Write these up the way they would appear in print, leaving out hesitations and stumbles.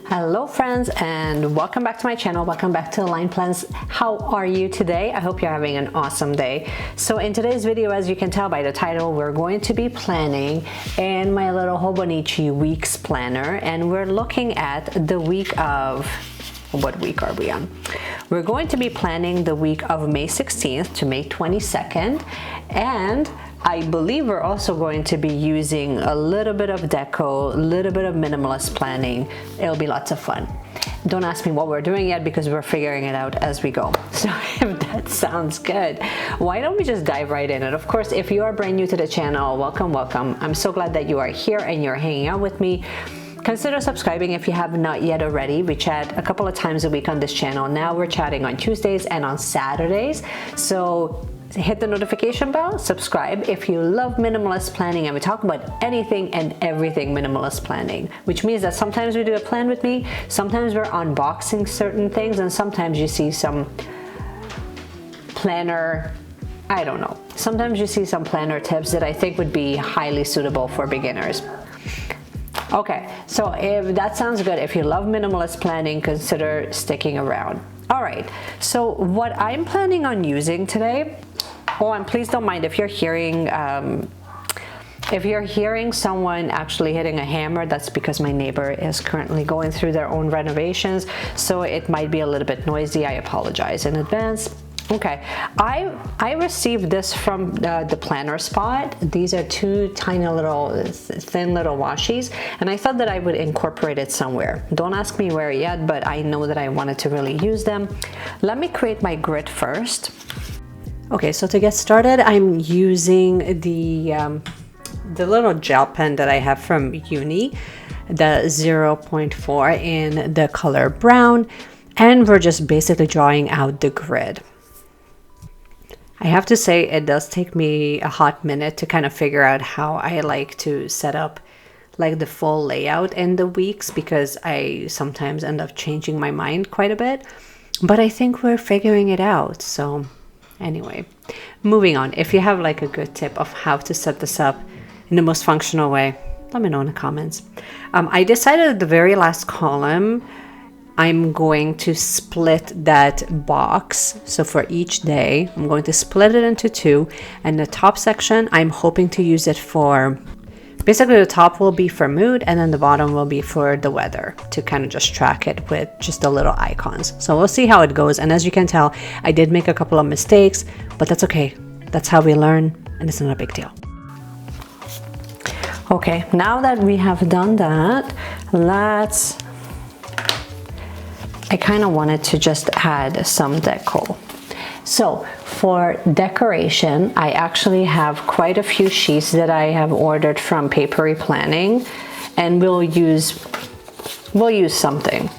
Hello friends, and welcome back to my channel. Welcome back to Line Plans. How are you today? I hope you're having an awesome day. So in today's video, as you can tell by the title, we're going to be planning in my little Hobonichi weeks planner, and we're looking at the week of, what week are we on? We're going to be planning the week of May 16th to May 22nd, and I believe we're also going to be using a little bit of deco, a little bit of minimalist planning. It'll be lots of fun. Don't ask me what we're doing yet because we're figuring it out as we go. So if that sounds good, why don't we just dive right in? And of course, if you are brand new to the channel, welcome, welcome. I'm so glad that you are here and you're hanging out with me. Consider subscribing if you have not yet already. We chat a couple of times a week on this channel. Now we're chatting on Tuesdays and on Saturdays. So hit the notification bell, subscribe if you love minimalist planning, and we talk about anything and everything minimalist planning, which means that sometimes we do a plan with me, sometimes we're unboxing certain things, and sometimes you see some planner, I don't know, sometimes you see some planner tips that I think would be highly suitable for beginners. Okay, so if that sounds good, if you love minimalist planning, consider sticking around. All right, so what I'm planning on using today, oh, and please don't mind if you're hearing someone actually hitting a hammer. That's because my neighbor is currently going through their own renovations, so it might be a little bit noisy. I apologize in advance. Okay, I received this from the planner spot. These are two tiny little, thin little washies, and I thought that I would incorporate it somewhere. Don't ask me where yet, but I know that I wanted to really use them. Let me create my grid first. Okay, so to get started, I'm using the little gel pen that I have from uni, the 0.4 in the color brown, and we're just basically drawing out the grid. I have to say it does take me a hot minute to kind of figure out how I like to set up like the full layout in the weeks, because I sometimes end up changing my mind quite a bit, but I think we're figuring it out. So anyway, moving on. If you have like a good tip of how to set this up in the most functional way, let me know in the comments. I decided at the very last column, I'm going to split that box. So for each day, I'm going to split it into two. And the top section, I'm hoping to use it for, basically the top will be for mood, and then the bottom will be for the weather, to kind of just track it with just the little icons. So we'll see how it goes. And as you can tell, I did make a couple of mistakes, but that's okay. That's how we learn, and it's not a big deal. Okay, now that we have done that, I kind of wanted to just add some deco. So for decoration, I actually have quite a few sheets that I have ordered from Paperie Planning, and we'll use something.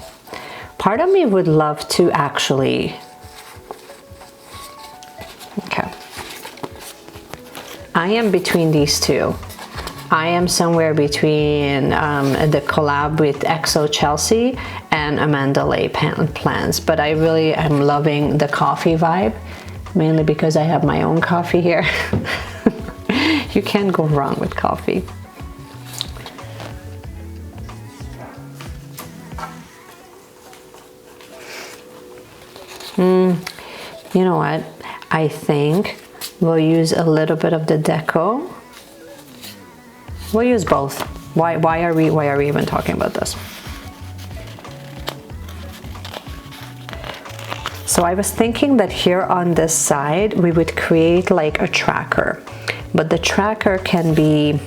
Part of me would love to actually, okay, I am between these two. I am somewhere between the collab with XO Chelsea and Amanda Lay plans, but I really am loving the coffee vibe, mainly because I have my own coffee here. You can't go wrong with coffee. You know what? I think we'll use a little bit of the deco. We'll use both. Why are we even talking about this? So I was thinking that here on this side, we would create like a tracker, but the tracker can be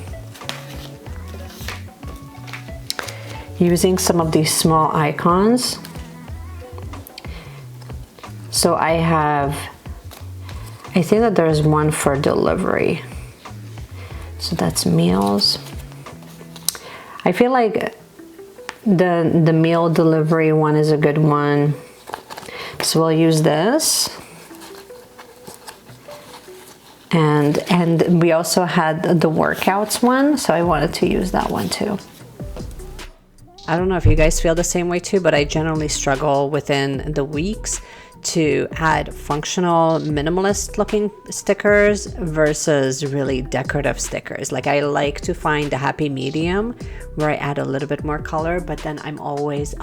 using some of these small icons. So I think that there's one for delivery. So that's meals. I feel like the meal delivery one is a good one. So we'll use this. And we also had the workouts one, so I wanted to use that one too. I don't know if you guys feel the same way too, but I generally struggle within the weeks to add functional minimalist looking stickers versus really decorative stickers. Like, I like to find a happy medium where I add a little bit more color, but then I'm always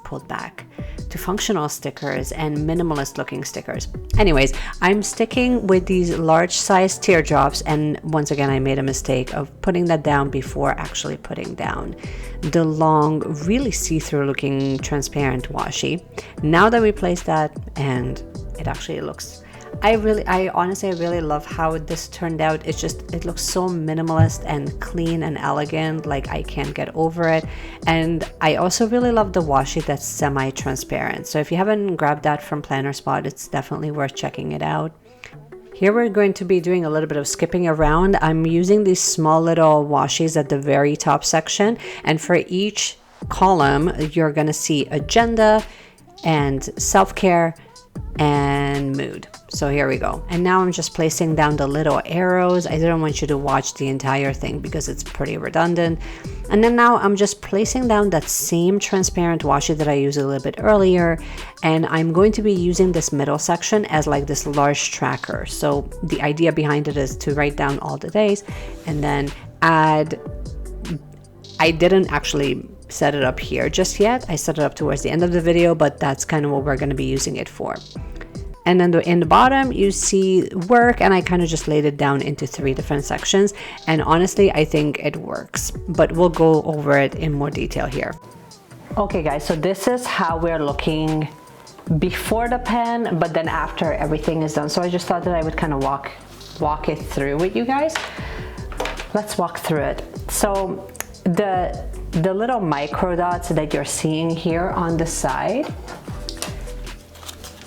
pulled back to functional stickers and minimalist looking stickers. Anyways, I'm sticking with these large size teardrops, and once again I made a mistake of putting that down before actually putting down the long, really see-through looking transparent washi. Now that we placed that, and it actually looks, I honestly really love how this turned out. It looks so minimalist and clean and elegant, like I can't get over it. And I also really love the washi that's semi-transparent. So if you haven't grabbed that from Planner Spot, it's definitely worth checking it out. Here we're going to be doing a little bit of skipping around. I'm using these small little washes at the very top section, and for each column you're going to see agenda and self-care and mood. So here we go. And now I'm just placing down the little arrows. I didn't want you to watch the entire thing because it's pretty redundant. And then now I'm just placing down that same transparent washi that I used a little bit earlier, and I'm going to be using this middle section as like this large tracker. So the idea behind it is to write down all the days and then add, I didn't actually set it up here just yet. I set it up towards the end of the video, but that's kind of what we're going to be using it for. And then in the bottom you see work, and I kind of just laid it down into 3 different sections, and honestly I think it works, but we'll go over it in more detail here. Okay guys, so this is how we're looking before the pen, but then after everything is done. So I just thought that I would kind of walk it through with you guys. Let's walk through it. So the little micro dots that you're seeing here on the side,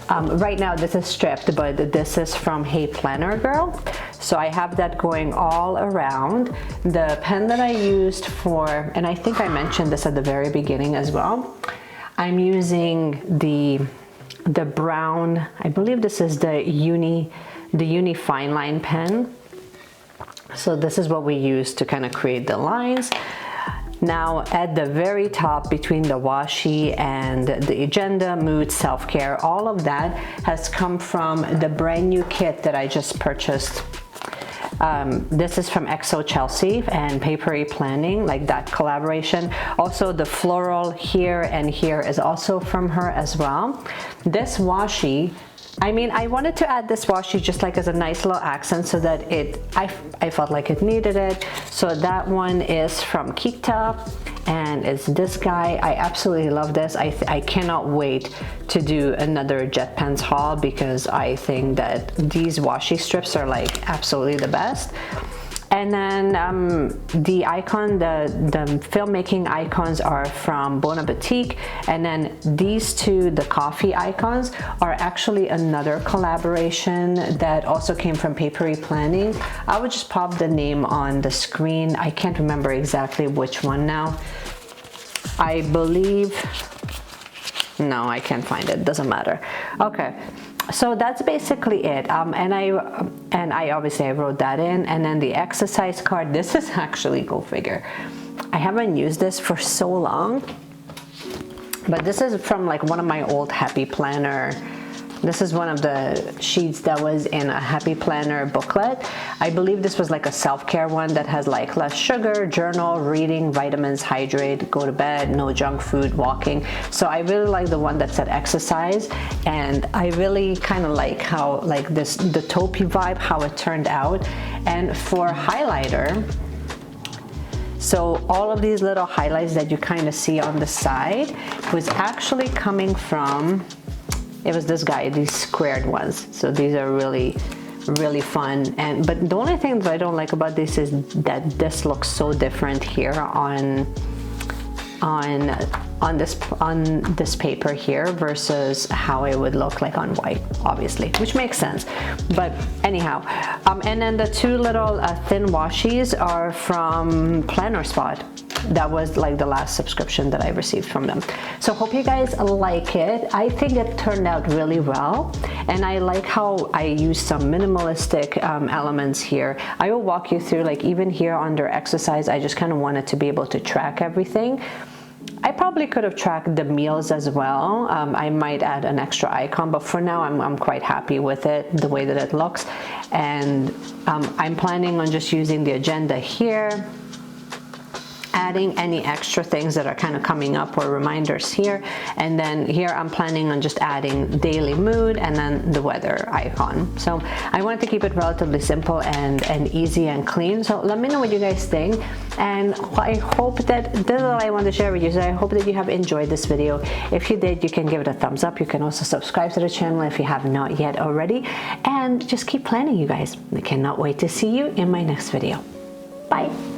right now this is stripped, but this is from Hey Planner Girl. So I have that going all around. The pen that I used for, and I think I mentioned this at the very beginning as well, I'm using the brown, I believe this is the Uni Fine Line pen. So this is what we use to kind of create the lines. Now at the very top between the washi and the agenda, mood, self-care, all of that has come from the brand new kit that I just purchased. This is from XO Chelsea and Paperie Planning, like that collaboration. Also the floral here and here is also from her as well. This washi, I mean, I wanted to add this washi just like as a nice little accent so that I felt like it needed it. So that one is from Kikta, and it's this guy. I absolutely love this. I cannot wait to do another Jet Pens haul because I think that these washi strips are like absolutely the best. And then the icon, the filmmaking icons are from Bon Appetit, and then these two, the coffee icons, are actually another collaboration that also came from Paperie Planning. I would just pop the name on the screen. I can't remember exactly which one now. I believe, no, I can't find it, doesn't matter. Okay. So that's basically it, and I obviously I wrote that in, and then the exercise card. This is actually, go figure, I haven't used this for so long, but this is from like one of my old Happy Planner. This is one of the sheets that was in a Happy Planner booklet. I believe this was like a self-care one that has like less sugar, journal, reading, vitamins, hydrate, go to bed, no junk food, walking. So I really like the one that said exercise, and I really kind of like how like this, the taupey vibe, how it turned out. And for highlighter, so all of these little highlights that you kind of see on the side was actually coming from, it was this guy, these squared ones. So these are really, really fun. But the only thing that I don't like about this is that this looks so different here on this paper here versus how it would look like on white, obviously, which makes sense. But anyhow, and then the two little thin washies are from Planner Spot. that was like the last subscription that I received from them. So hope you guys like it. I think it turned out really well, and I like how I use some minimalistic elements here. I will walk you through, like even here under exercise, I just kind of wanted to be able to track everything. I probably could have tracked the meals as well. I might add an extra icon, but for now I'm quite happy with it, the way that it looks. And I'm planning on just using the agenda here, adding any extra things that are kind of coming up or reminders here. And then here I'm planning on just adding daily mood and then the weather icon. So I wanted to keep it relatively simple and easy and clean. So let me know what you guys think. And I hope that this is all I want to share with you. So I hope that you have enjoyed this video. If you did, you can give it a thumbs up. You can also subscribe to the channel if you have not yet already. And just keep planning, you guys. I cannot wait to see you in my next video. Bye.